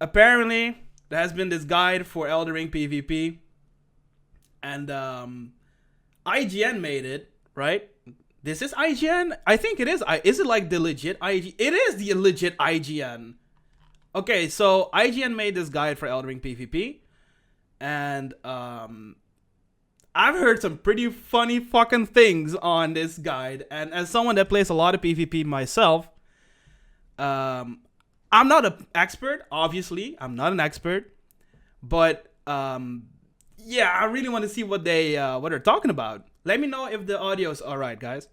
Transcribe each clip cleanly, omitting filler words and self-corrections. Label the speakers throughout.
Speaker 1: apparently there has been this guide for Elden Ring PvP, and IGN made it, right? This is IGN. I think it is. Is it like the legit IGN? It is the legit IGN. Okay, so IGN made this guide for Elden Ring PvP, and I've heard some pretty funny fucking things on this guide. And as someone that plays a lot of PvP myself, I'm not an expert. Obviously, I'm not an expert, but yeah, I really want to see what they're talking about. Let me know if the audio's all right, guys.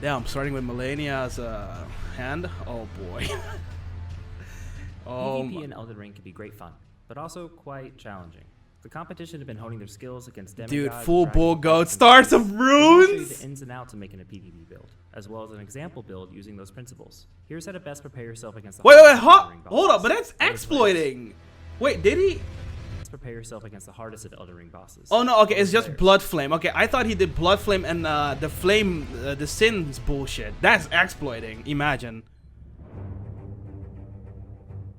Speaker 1: Damn, starting with Melania's hand. Oh boy.
Speaker 2: PvP in Elden Ring can be great fun, but also quite challenging. The competition have been honing their skills against demigods.
Speaker 1: Dude, full bull goat, stars of runes.
Speaker 2: Show you the ins and outs of making a PvP build, as well as an example build using those principles. Here's how to best prepare yourself against the
Speaker 1: wait, hold up, but that's exploiting. Wait, did he?
Speaker 2: Prepare yourself against the hardest of Elden Ring bosses.
Speaker 1: Oh no, okay, it's just Blood Flame. Okay, I thought he did Blood Flame and the Flame, the Sins bullshit. That's exploiting. Imagine.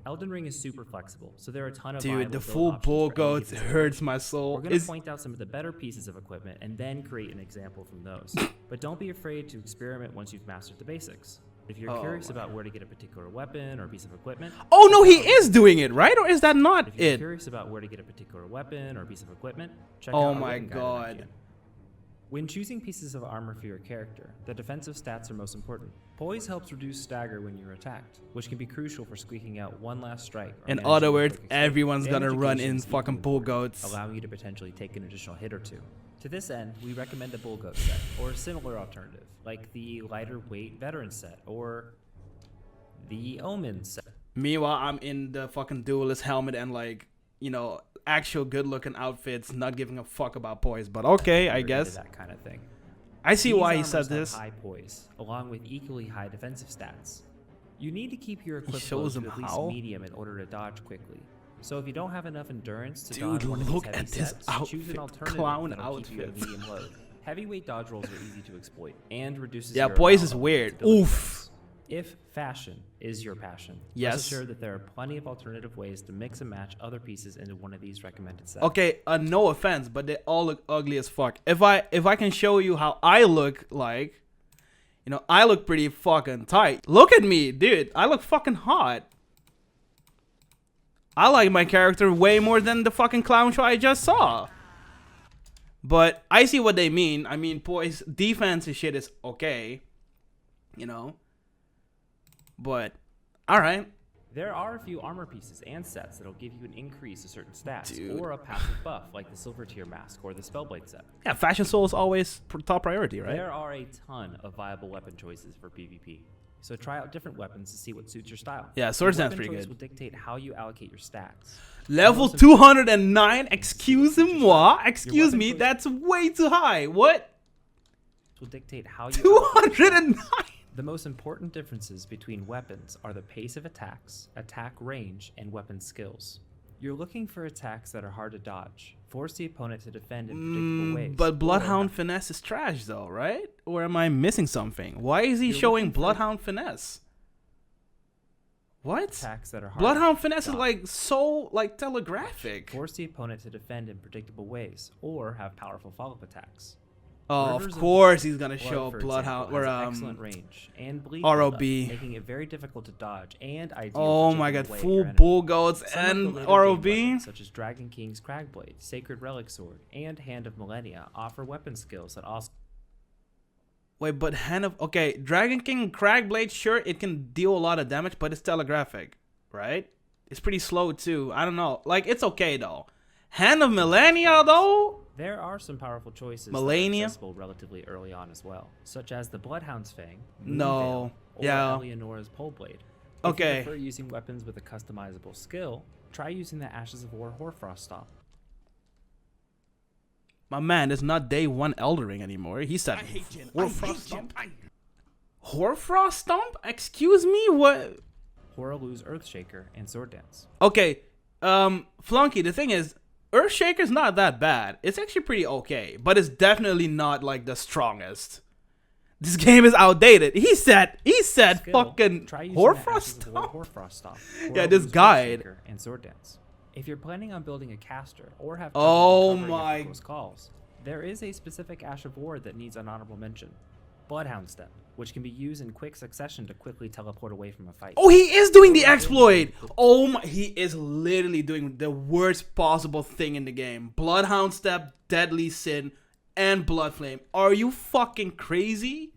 Speaker 2: Elden Ring is super flexible, so there are a ton of
Speaker 1: dude, the full bull goat hurts my soul.
Speaker 2: We're going to point out some of the better pieces of equipment and then create an example from those. But don't be afraid to experiment once you've mastered the basics. If you're curious about where to get a particular weapon or piece of equipment...
Speaker 1: Oh no, he is doing it, right? Or is that not it?
Speaker 2: If you're curious about where to get a particular weapon or piece of equipment, check out
Speaker 1: Oh my god.
Speaker 2: When choosing pieces of armor for your character, the defensive stats are most important. Poise helps reduce stagger when you're attacked, which can be crucial for squeaking out one last strike.
Speaker 1: In other words, everyone's gonna run in fucking bull goats,
Speaker 2: allowing you to potentially take an additional hit or two. To this end, we recommend a bull goat set, or a similar alternative, like the lighter weight veteran set, or the Omen set.
Speaker 1: Meanwhile, I'm in the fucking duelist helmet and like, you know, actual good looking outfits, not giving a fuck about poise, but okay, I guess.
Speaker 2: That kind of thing.
Speaker 1: I see why he said this.
Speaker 2: High poise, along with equally high defensive stats. You need to keep your equipment to at least medium in order to dodge quickly. So if you don't have enough endurance to dodge one of these heavy sets, choose an alternative that'll keep you at medium load. Heavyweight dodge rolls are easy to exploit and reduces your
Speaker 1: poise is weird. Oof.
Speaker 2: If fashion is your passion,
Speaker 1: yes,
Speaker 2: rest assured that there are plenty of alternative ways to mix and match other pieces into one of these recommended sets.
Speaker 1: Okay, no offense, but they all look ugly as fuck. If I can show you how I look like, you know, I look pretty fucking tight. Look at me, dude. I look fucking hot. I like my character way more than the fucking clown show I just saw. But I see what they mean. I mean, poise, defense and shit is okay, you know. But, alright.
Speaker 2: There are a few armor pieces and sets that'll give you an increase to certain stats, or a passive buff like the Silver Tier Mask or the Spellblade set.
Speaker 1: Yeah, Fashion Soul is always top priority, right?
Speaker 2: There are a ton of viable weapon choices for PvP, so try out different weapons to see what suits your style.
Speaker 1: Yeah, Sword Dance pretty good.
Speaker 2: Will dictate how you allocate your stacks.
Speaker 1: Level 209, excuse-moi, excuse me, that's way too high. What?
Speaker 2: Will dictate how you
Speaker 1: 209?
Speaker 2: The most important differences between weapons are the pace of attacks, attack range, and weapon skills. You're looking for attacks that are hard to dodge, force the opponent to defend in predictable ways.
Speaker 1: But Bloodhound Finesse is trash though, right? Or am I missing something? Why is he showing Bloodhound Finesse? What?
Speaker 2: Attacks that are hard
Speaker 1: Bloodhound Finesse is like so like telegraphic.
Speaker 2: Force the opponent to defend in predictable ways, or have powerful follow-up attacks.
Speaker 1: Oh, of course he's gonna show Bloodhound or
Speaker 2: excellent range and bleed
Speaker 1: ROB,
Speaker 2: making it very difficult to dodge and ideal.
Speaker 1: Oh my god, full bull goats and ROB,
Speaker 2: such as Dragon King's Cragblade, Sacred Relic Sword, and Hand of Millennia offer weapon skills that also.
Speaker 1: Wait, but Hand of Dragon King Cragblade, sure it can deal a lot of damage, but it's telegraphic, right? It's pretty slow too. I don't know, like it's okay though. Hand of Millennia though.
Speaker 2: There are some powerful choices
Speaker 1: that are
Speaker 2: accessible relatively early on as well, such as the Bloodhound's Fang, or Eleonora's Poleblade. If you prefer using weapons with a customizable skill, try using the Ashes of War Hoarfrost Stomp.
Speaker 1: My man, it's not day one Elden Ring anymore. He said Hoarfrost Stomp. Hoarfrost Stomp? Excuse me, what?
Speaker 2: Horaloo's Earthshaker and Sword Dance.
Speaker 1: Okay, Flunky, the thing is, Earthshaker's not that bad. It's actually pretty okay, but it's definitely not like the strongest. This game is outdated. He said
Speaker 2: Skill,
Speaker 1: fucking Hoarfrost stuff. Yeah, this guide.
Speaker 2: And sword dance. If you're planning on building a caster or have
Speaker 1: close
Speaker 2: calls, there is a specific Ash of War that needs an honorable mention. Bloodhound Step, which can be used in quick succession to quickly teleport away from a fight.
Speaker 1: Oh, he is doing the exploit. Oh my, he is literally doing the worst possible thing in the game. Bloodhound Step, Deadly Sin, and Blood Flame. Are you fucking crazy?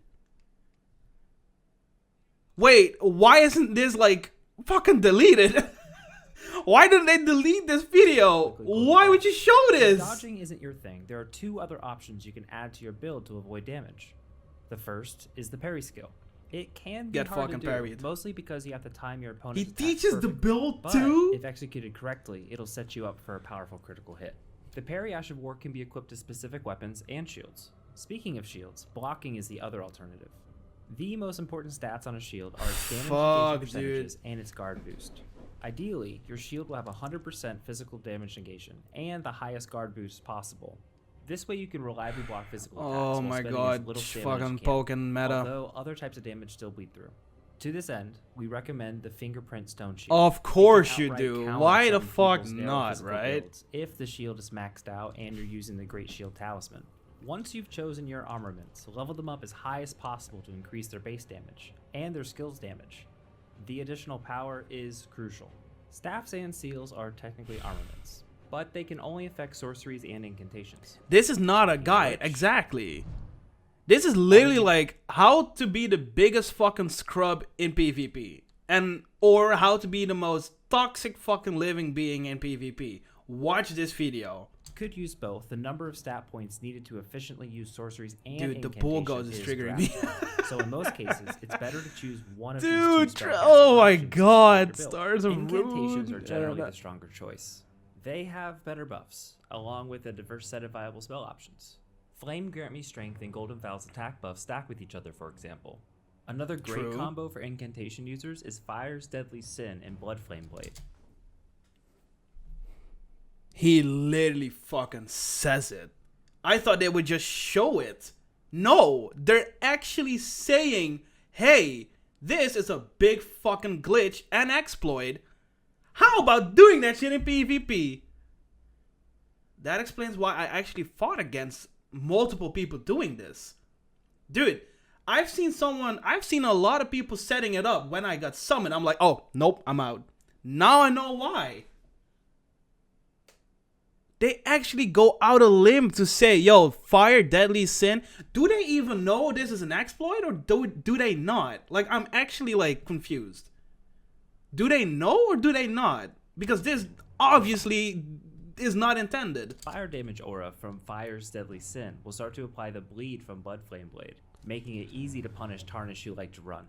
Speaker 1: Wait, why isn't this like fucking deleted? Why didn't they delete this video? Why would you show this?
Speaker 2: If dodging isn't your thing, there are two other options you can add to your build to avoid damage. The first is the parry skill. It can be hard to do, parried. Mostly because you have to time your opponent's
Speaker 1: He teaches
Speaker 2: perfect,
Speaker 1: the build
Speaker 2: but
Speaker 1: too?
Speaker 2: if executed correctly, it'll set you up for a powerful critical hit. The parry Ash of War can be equipped to specific weapons and shields. Speaking of shields, blocking is the other alternative. The most important stats on a shield are its damage percentages and its guard boost. Ideally, your shield will have 100% physical damage negation and the highest guard boost possible. This way you can reliably block physical attacks while spending as little stamina as you can,
Speaker 1: poking meta.
Speaker 2: although other types of damage still bleed through. To this end, we recommend the Fingerprint Stone Shield.
Speaker 1: Of course you do. Why the fuck not, right?
Speaker 2: If the shield is maxed out and you're using the Great Shield Talisman. Once you've chosen your armaments, level them up as high as possible to increase their base damage and their skills damage. The additional power is crucial. Staffs and seals are technically armaments, but they can only affect sorceries and incantations.
Speaker 1: This is not a guide, exactly. This is literally like how to be the biggest fucking scrub in PvP. Or how to be the most toxic fucking living being in PvP. Watch this video.
Speaker 2: Could use both. The number of stat points needed to efficiently use sorceries and
Speaker 1: Dude, the bull ghost is triggering me.
Speaker 2: So in most cases, it's better to choose one of these two spell
Speaker 1: oh my god, stars of
Speaker 2: Incantations are generally the stronger choice. They have better buffs, along with a diverse set of viable spell options. Flame Grant Me Strength and Golden Val's attack buffs stack with each other, for example. Another great combo for incantation users is Fire's Deadly Sin and Blood Flame Blade.
Speaker 1: He literally fucking says it. I thought they would just show it. No, they're actually saying, hey, this is a big fucking glitch and exploit. How about doing that shit in PvP? That explains why I actually fought against multiple people doing this. Dude, I've seen a lot of people setting it up when I got summoned. I'm like, oh, nope, I'm out. Now I know why. They actually go out a limb to say, yo, Fire Deadly Sin. Do they even know this is an exploit or do they not? Like, I'm actually like confused. Do they know or do they not? Because this obviously is not intended.
Speaker 2: Fire damage aura from Fire's Deadly Sin will start to apply the bleed from Blood Flame Blade, making it easy to punish Tarnish who like to run.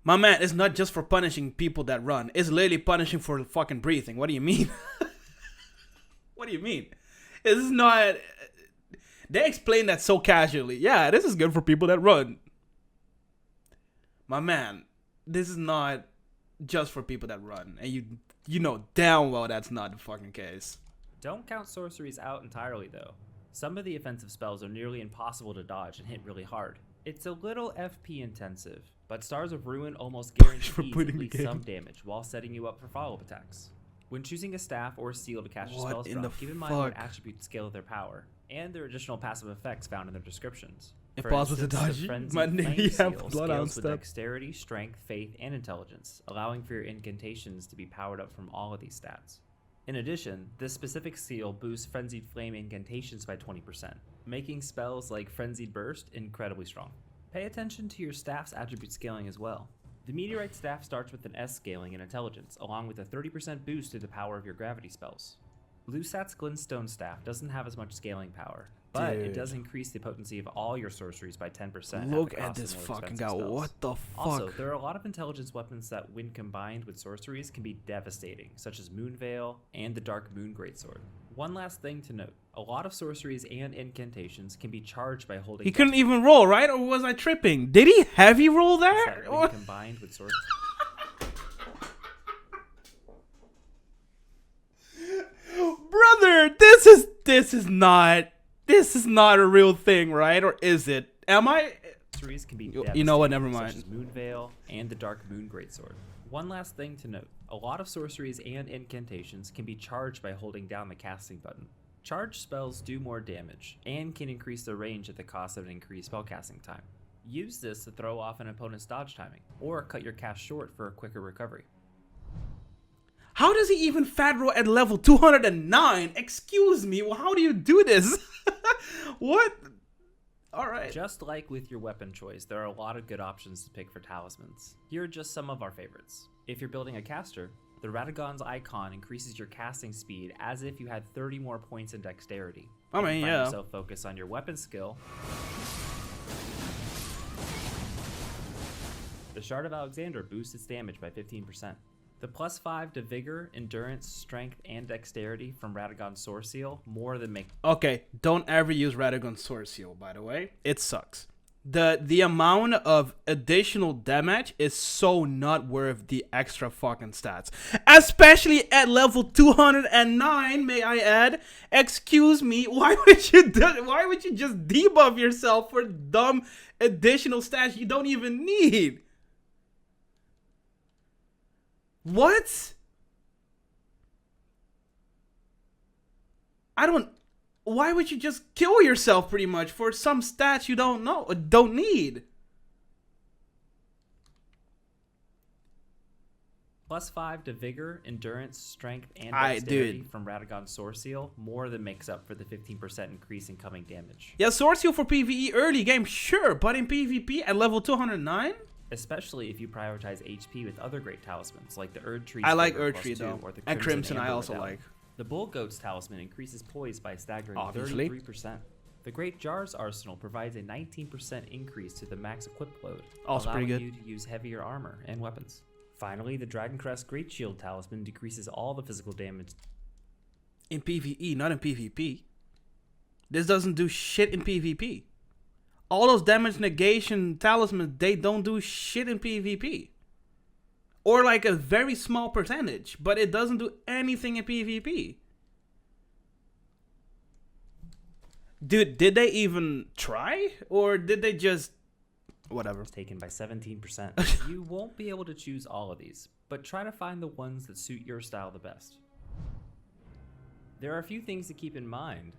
Speaker 1: My man, it's not just for punishing people that run. It's literally punishing for fucking breathing. What do you mean? What do you mean? This is not... They explain that so casually. Yeah, this is good for people that run. My man, this is not just for people that run. And you know damn well that's not the fucking case.
Speaker 2: Don't count sorceries out entirely, though. Some of the offensive spells are nearly impossible to dodge and hit really hard. It's a little FP intensive, but Stars of Ruin almost guarantees at least some damage while setting you up for follow-up attacks. When choosing a staff or a seal to cast your spells from, keep in mind what attributes scale their power, and their additional passive effects found in their descriptions.
Speaker 1: If possible to dodge, my name have
Speaker 2: Bloodhound Step. With dexterity, strength, faith, and intelligence, allowing for your incantations to be powered up from all of these stats. In addition, this specific seal boosts Frenzied Flame incantations by 20%, making spells like Frenzied Burst incredibly strong. Pay attention to your staff's attribute scaling as well. The Meteorite staff starts with an S scaling in intelligence, along with a 30% boost to the power of your gravity spells. Lusat's Glintstone staff doesn't have as much scaling power, but it does increase the potency of all your sorceries by 10%.
Speaker 1: Look at this fucking guy, what the fuck?
Speaker 2: Also, there are a lot of intelligence weapons that, when combined with sorceries, can be devastating, such as Moonveil and the Dark Moon Greatsword. One last thing to note, a lot of sorceries and incantations can be charged by holding...
Speaker 1: He couldn't even roll, right? Or was I tripping? Did he heavy roll there?
Speaker 2: When combined with sorceries...
Speaker 1: Brother, this is not a real thing, right? Or is it? Am I?
Speaker 2: sorceries can be
Speaker 1: you know what, never
Speaker 2: devastating,
Speaker 1: mind.
Speaker 2: such as Moonveil and the Dark Moon Greatsword. One last thing to note, a lot of sorceries and incantations can be charged by holding down the casting button. Charged spells do more damage, and can increase their range at the cost of an increased spellcasting time. Use this to throw off an opponent's dodge timing, or cut your cast short for a quicker recovery.
Speaker 1: How does he even fat roll at level 209? Excuse me, well, how do you do this? What? Alright.
Speaker 2: Just like with your weapon choice, there are a lot of good options to pick for talismans. Here are just some of our favorites. If you're building a caster, the Radagon's icon increases your casting speed as if you had 30 more points in dexterity.
Speaker 1: I mean, yeah.
Speaker 2: Yourself focus on your weapon skill. The Shard of Alexander boosts its damage by 15%. The +5 to Vigor, Endurance, Strength, and Dexterity from Radagon's Sword Seal more than make...
Speaker 1: Okay, don't ever use Radagon's Sword Seal, by the way. It sucks. The amount of additional damage is so not worth the extra fucking stats. Especially at level 209, may I add. Excuse me, why would you just debuff yourself for dumb additional stats you don't even need? What? Why would you just kill yourself pretty much for some stats you don't need?
Speaker 2: +5 to Vigor, Endurance, Strength, and Dexterity from Radagon's Sword Seal more than makes up for the 15% increase in coming damage.
Speaker 1: Yeah, Sword Seal for PvE early game, sure, but in PvP at level 209?
Speaker 2: Especially if you prioritize HP with other great talismans like the Erdtree.
Speaker 1: I like Erdtree though, and Crimson I also like.
Speaker 2: The Bull Goat's talisman increases poise by a staggering 33%. The Great Jar's arsenal provides a 19% increase to the max equip load,
Speaker 1: allowing
Speaker 2: you to use heavier armor and weapons. Finally, the Dragoncrest Great Shield talisman decreases all the physical damage
Speaker 1: in PvE, not in PvP. This doesn't do shit in PvP. All those damage negation talismans, they don't do shit in PvP. Or like a very small percentage, but it doesn't do anything in PvP. Dude, did they even try? Or did they just... whatever.
Speaker 2: Taken by 17%. You won't be able to choose all of these, but try to find the ones that suit your style the best. There are a few things to keep in mind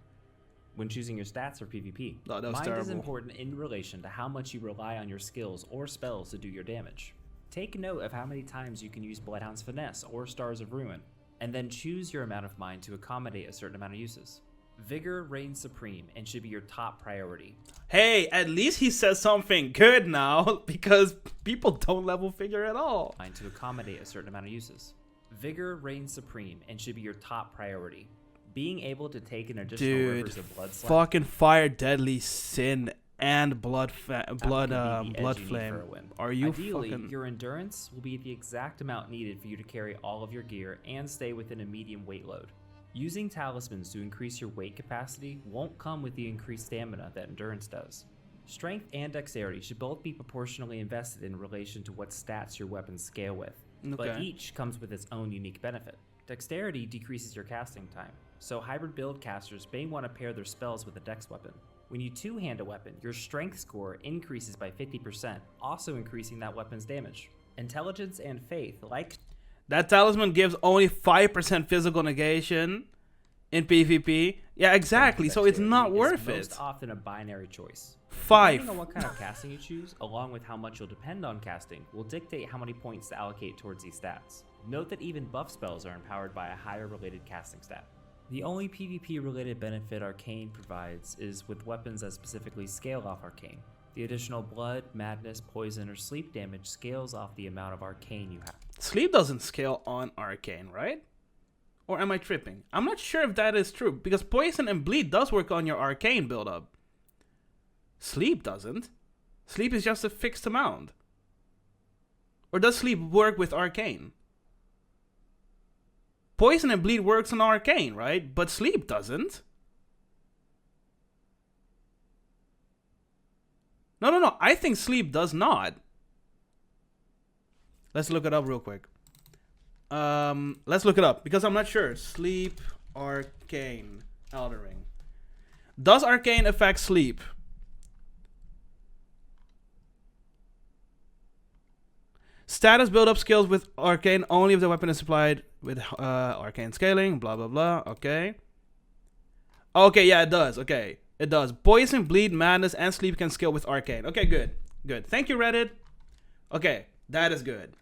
Speaker 2: when choosing your stats for PvP.
Speaker 1: Oh, that was
Speaker 2: Mind
Speaker 1: terrible.
Speaker 2: is important in relation to how much you rely on your skills or spells to do your damage. Take note of how many times you can use Bloodhound's Finesse or Stars of Ruin, and then choose your amount of mind to accommodate a certain amount of uses. Vigor reigns supreme and should be your top priority.
Speaker 1: Hey, at least he says something good now, because people don't level Vigor at all.
Speaker 2: Mind to accommodate a certain amount of uses. Vigor reigns supreme and should be your top priority. Being able to take an additional Rivers of Blood Slap,
Speaker 1: fucking Fire Deadly Sin and Blood Flame. Are you
Speaker 2: Ideally,
Speaker 1: fucking...
Speaker 2: your endurance will be the exact amount needed for you to carry all of your gear and stay within a medium weight load. Using talismans to increase your weight capacity won't come with the increased stamina that endurance does. Strength and dexterity should both be proportionally invested in relation to what stats your weapons scale with, but each comes with its own unique benefit. Dexterity decreases your casting time, so hybrid build casters may want to pair their spells with a dex weapon. When you two-hand a weapon, your strength score increases by 50%, also increasing that weapon's damage. Intelligence and faith, like...
Speaker 1: That talisman gives only 5% physical negation in PvP. Yeah, exactly, so it's not worth it.
Speaker 2: Most often a binary choice.
Speaker 1: 5.
Speaker 2: Depending on what kind of casting you choose, along with how much you'll depend on casting, will dictate how many points to allocate towards these stats. Note that even buff spells are empowered by a higher related casting stat. The only PvP-related benefit Arcane provides is with weapons that specifically scale off Arcane. The additional blood, madness, poison, or sleep damage scales off the amount of Arcane you have.
Speaker 1: Sleep doesn't scale on Arcane, right? Or am I tripping? I'm not sure if that is true, because poison and bleed does work on your Arcane build-up. Sleep doesn't. Sleep is just a fixed amount. Or does sleep work with Arcane? Poison and bleed works on Arcane, right? But sleep doesn't. No. I think sleep does not. Let's look it up real quick. Let's look it up because I'm not sure. Sleep, Arcane, Elden Ring. Does Arcane affect sleep? Status build-up skills with arcane only if the weapon is supplied with arcane scaling. Blah, blah, blah. Okay. Okay, yeah, it does. Okay, it does. Poison, bleed, madness, and sleep can scale with arcane. Okay, good. Good. Thank you, Reddit. Okay, that is good.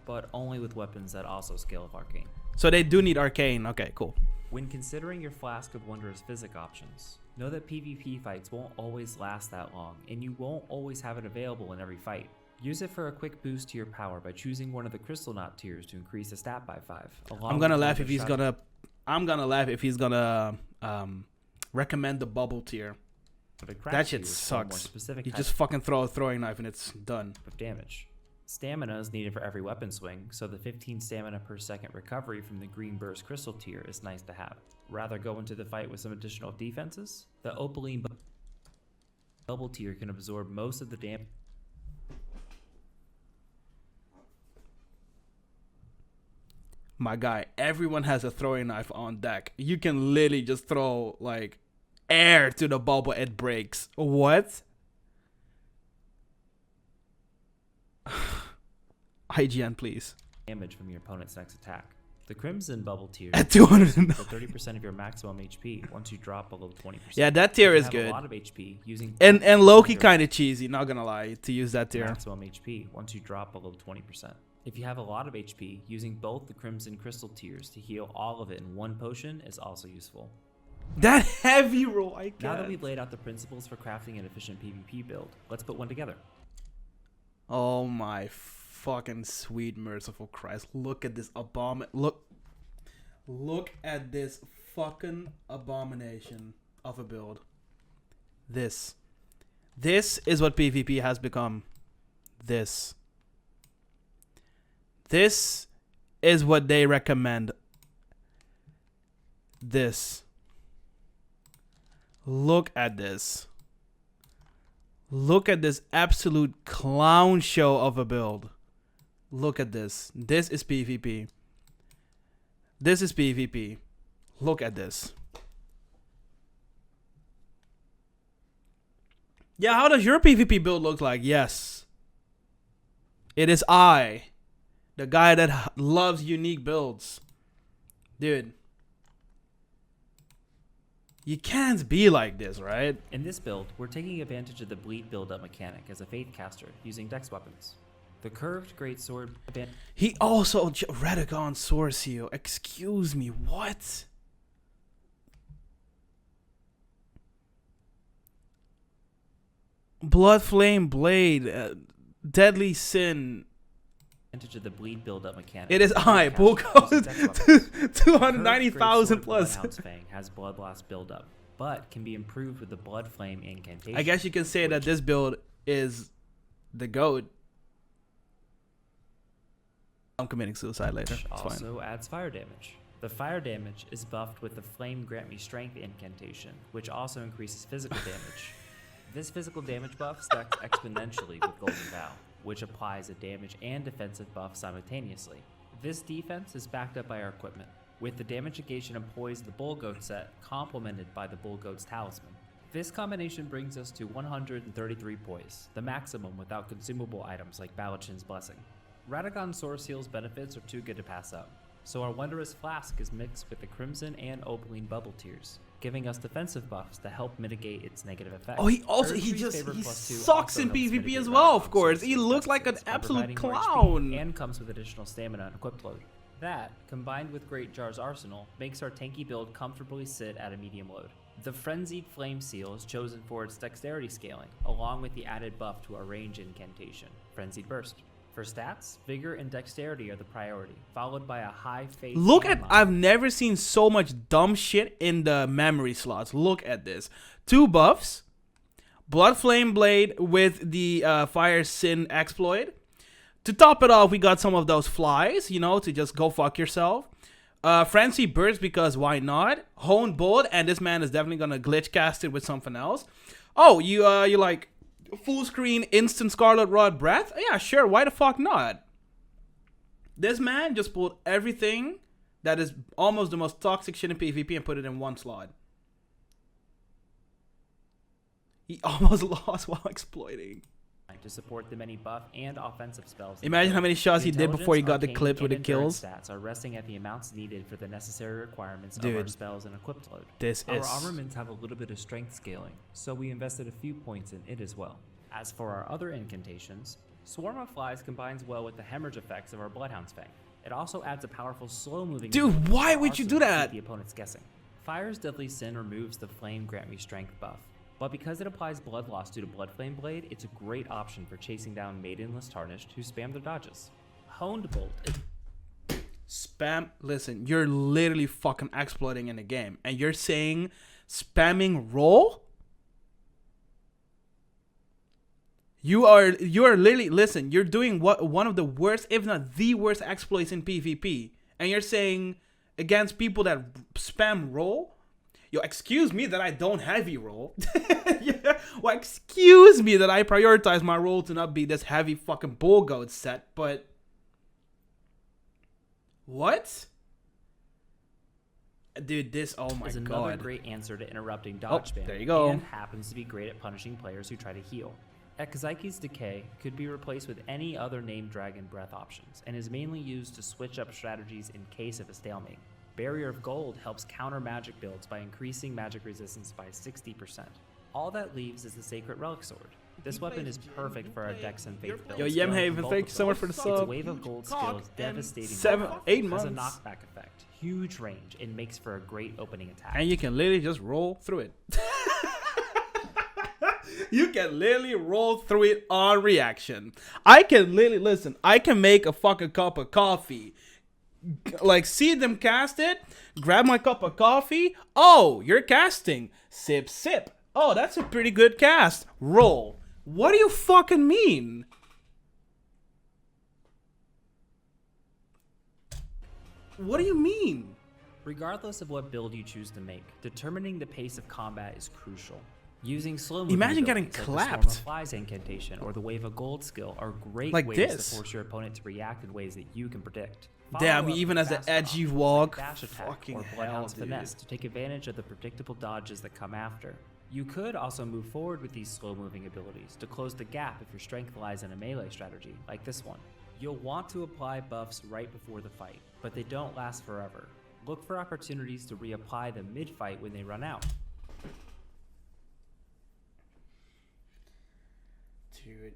Speaker 2: But only with weapons that also scale with arcane.
Speaker 1: So they do need arcane. Okay, cool.
Speaker 2: When considering your Flask of Wondrous physic options, know that PvP fights won't always last that long, and you won't always have it available in every fight. Use it for a quick boost to your power by choosing one of the Crystal Knot tiers to increase the stat by 5.
Speaker 1: I'm gonna laugh if he's gonna. I'm gonna laugh if he's gonna recommend the bubble tier. That shit sucks. You just fucking throw a throwing knife and it's done.
Speaker 2: Of damage. Stamina is needed for every weapon swing, so the 15 stamina per second recovery from the Green Burst Crystal tier is nice to have. Rather go into the fight with some additional defenses? The Opaline Bubble tier can absorb most of the damage.
Speaker 1: My guy, everyone has a throwing knife on deck. You can literally just throw like air to the bubble, it breaks. What? IGN, please.
Speaker 2: Damage from your opponent's next attack. The Crimson Bubble tier
Speaker 1: at 200
Speaker 2: for 30% of your maximum HP once you drop below 20%.
Speaker 1: Yeah, that tier is good.
Speaker 2: A lot of HP using
Speaker 1: and Loki kind of cheesy, not gonna lie, to use that tier.
Speaker 2: Maximum HP once you drop below 20%. If you have a lot of HP, using both the Crimson Crystal tiers to heal all of it in one potion is also useful.
Speaker 1: That heavy roll, I guess.
Speaker 2: Now that we've laid out the principles for crafting an efficient PvP build, let's put one together.
Speaker 1: Oh my fucking sweet merciful Christ. Look at this Look at this fucking abomination of a build. This is what PvP has become. This is what they recommend. This. Look at this. Look at this absolute clown show of a build. Look at this. This is PvP. This is PvP. Look at this. Yeah, how does your PvP build look like? Yes. It is I, the guy that loves unique builds. Dude. You can't be like this, right?
Speaker 2: In this build, we're taking advantage of the bleed build-up mechanic as a Faith caster using dex weapons. The curved greatsword.
Speaker 1: He also Radagon sword seal. Excuse me, what? Blood flame blade, deadly sin.
Speaker 2: Advantage of the bleed build-up mechanic.
Speaker 1: It is I. Bull goes 290,000 plus.
Speaker 2: Bloodhound's Fang has blood blast build-up, but can be improved with the blood flame incantation.
Speaker 1: I guess you can say that this build is the GOAT. I'm committing suicide later. It's
Speaker 2: also
Speaker 1: fine.
Speaker 2: Adds fire damage. The fire damage is buffed with the Flame Grant Me Strength incantation, which also increases physical damage. This physical damage buff stacks exponentially with Golden Vow, which applies a damage and defensive buff simultaneously. This defense is backed up by our equipment, with the damage negation and poise of the Bull Goat set complemented by the Bull Goat's Talisman. This combination brings us to 133 poise, the maximum without consumable items like Balachin's Blessing. Radagon Sword Seal's benefits are too good to pass up, so our Wondrous Flask is mixed with the Crimson and Opaline Bubble tiers, giving us defensive buffs to help mitigate its negative effects.
Speaker 1: Oh, he sucks in PvP as well, of course. He looks like an absolute clown.
Speaker 2: And comes with additional stamina and equip load. That, combined with Great Jar's arsenal, makes our tanky build comfortably sit at a medium load. The Frenzied Flame Seal is chosen for its dexterity scaling, along with the added buff to our range incantation, Frenzied Burst. For stats, Vigor and Dexterity are the priority, followed by a high faith.
Speaker 1: Look at, I've never seen so much dumb shit in the memory slots. Look at this. 2 buffs. Blood Flame Blade with the Fire Sin exploit. To top it off, we got some of those flies, you know, to just go fuck yourself. Frenzy Burst, because why not? Hone Bolt, and this man is definitely gonna glitch cast it with something else. Oh, you like full screen instant Scarlet Rod breath? Yeah, sure, why the fuck not? This man just pulled everything that is almost the most toxic shit in PvP and put it in one slot. He almost lost while exploiting.
Speaker 2: to support the many buff and offensive spells.
Speaker 1: Imagine how many shots he did before he got the clips with the kills.
Speaker 2: Stats are resting at the amounts needed for the necessary requirements of our spells and equipped load. Our armaments have a little bit of strength scaling, so we invested a few points in it as well. As for our other incantations, Swarm of Flies combines well with the hemorrhage effects of our Bloodhound's Fang. It also adds a powerful slow-moving...
Speaker 1: Dude, why would you do that?
Speaker 2: The opponent's guessing. Fire's Deadly Sin removes the Flame Grant Me Strength buff, but because it applies blood loss due to Bloodflame Blade, it's a great option for chasing down Maidenless Tarnished who spam their dodges. Honed Bolt is...
Speaker 1: Spam... Listen, you're literally fucking exploiting in the game, and you're saying spamming roll? You are literally, listen, you're doing one of the worst, if not the worst exploits in PvP. And you're saying against people that spam roll? Yo, excuse me that I don't heavy roll. Yeah. Well, excuse me that I prioritize my roll to not be this heavy fucking bull goat set, but... What? Dude, this, oh my god.
Speaker 2: Another great answer to interrupting dodge spam.
Speaker 1: There you go.
Speaker 2: And happens to be great at punishing players who try to heal. Ekzaiki's Decay could be replaced with any other named dragon breath options, and is mainly used to switch up strategies in case of a stalemate. Barrier of Gold helps counter magic builds by increasing magic resistance by 60%. All that leaves is the Sacred Relic Sword. This weapon is perfect for our Dex and Faith builds.
Speaker 1: Yo, Yemhaven, thank you so much for the sub.
Speaker 2: Its Wave of Gold skills devastating
Speaker 1: 8 months.
Speaker 2: has a knockback effect, huge range, and makes for a great opening attack.
Speaker 1: And you can literally just roll through it. You can literally roll through it on reaction. I can literally, listen, I can make a fucking cup of coffee. Like, see them cast it, grab my cup of coffee. Oh, you're casting. Sip, sip. Oh, that's a pretty good cast. Roll. What do you fucking mean? What do you mean?
Speaker 2: Regardless of what build you choose to make, determining the pace of combat is crucial. Using slow moving
Speaker 1: Imagine getting
Speaker 2: like
Speaker 1: clapped.
Speaker 2: The Swarm of Flies incantation or the Wave of Gold skill are great
Speaker 1: like
Speaker 2: ways
Speaker 1: this.
Speaker 2: to force your opponent to react in ways that you can predict.
Speaker 1: Damn, even as an edgy walk,
Speaker 2: dash attack
Speaker 1: fucking
Speaker 2: or
Speaker 1: hell,
Speaker 2: Bloodhound's
Speaker 1: dude.
Speaker 2: Finesse to take advantage of the predictable dodges that come after. You could also move forward with these slow-moving abilities to close the gap if your strength lies in a melee strategy, like this one. You'll want to apply buffs right before the fight, but they don't last forever. Look for opportunities to reapply them mid-fight when they run out.
Speaker 1: Dude,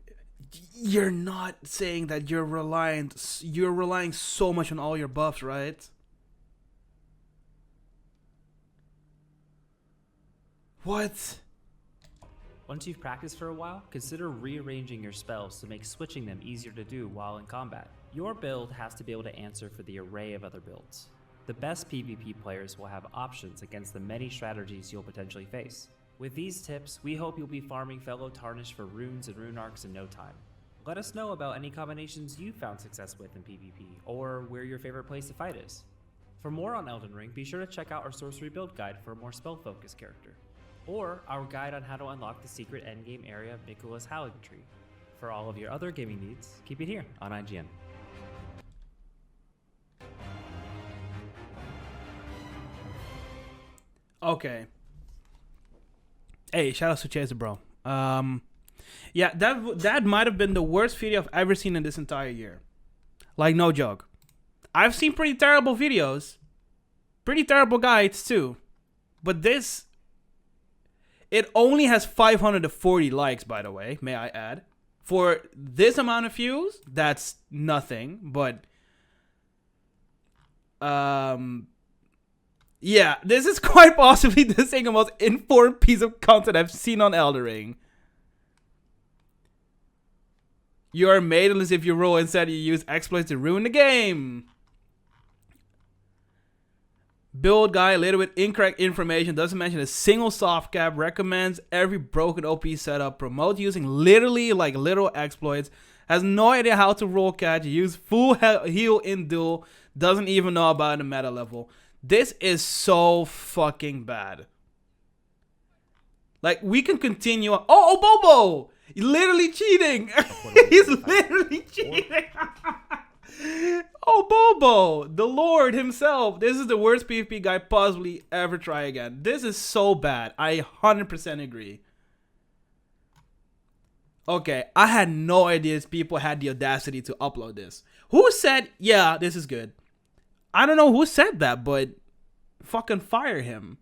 Speaker 1: you're not saying that you're relying so much on all your buffs, right? What?
Speaker 2: Once you've practiced for a while, consider rearranging your spells to make switching them easier to do while in combat. Your build has to be able to answer for the array of other builds. The best PvP players will have options against the many strategies you'll potentially face. With these tips, we hope you'll be farming fellow Tarnished for runes and rune arcs in no time. Let us know about any combinations you've found success with in PvP, or where your favorite place to fight is. For more on Elden Ring, be sure to check out our sorcery build guide for a more spell-focused character, or our guide on how to unlock the secret endgame area of Nicola's Hallig Tree. For all of your other gaming needs, keep it here on IGN.
Speaker 1: Okay. Hey, shout out to Chaser, bro. Yeah, that might have been the worst video I've ever seen in this entire year. Like, no joke. I've seen pretty terrible videos. Pretty terrible guides, too. But this... It only has 540 likes, by the way, may I add. For this amount of views, that's nothing. But... yeah, this is quite possibly the single most informed piece of content I've seen on Elden Ring. You are maidenless if you roll, instead you use exploits to ruin the game. Build guide later with incorrect information, doesn't mention a single soft cap, recommends every broken OP setup, promotes using literally like literal exploits, has no idea how to roll catch, use full heal in duel, doesn't even know about the meta level. This is so fucking bad. Like, we can continue on. Oh, Bobo! He's literally cheating. He's literally cheating. Oh, Bobo, the Lord himself. This is the worst PvP guy possibly ever try again. This is so bad. I 100% agree. Okay, I had no idea people had the audacity to upload this. Who said, yeah, this is good? I don't know who said that, but fucking fire him.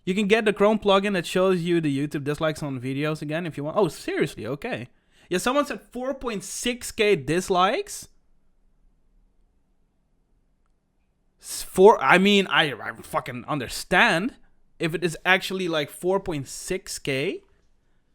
Speaker 1: You can get the Chrome plugin that shows you the YouTube dislikes on videos again if you want. Oh, seriously? Okay. Yeah, someone said 4.6k dislikes. I mean, I fucking understand if it is actually like 4.6k.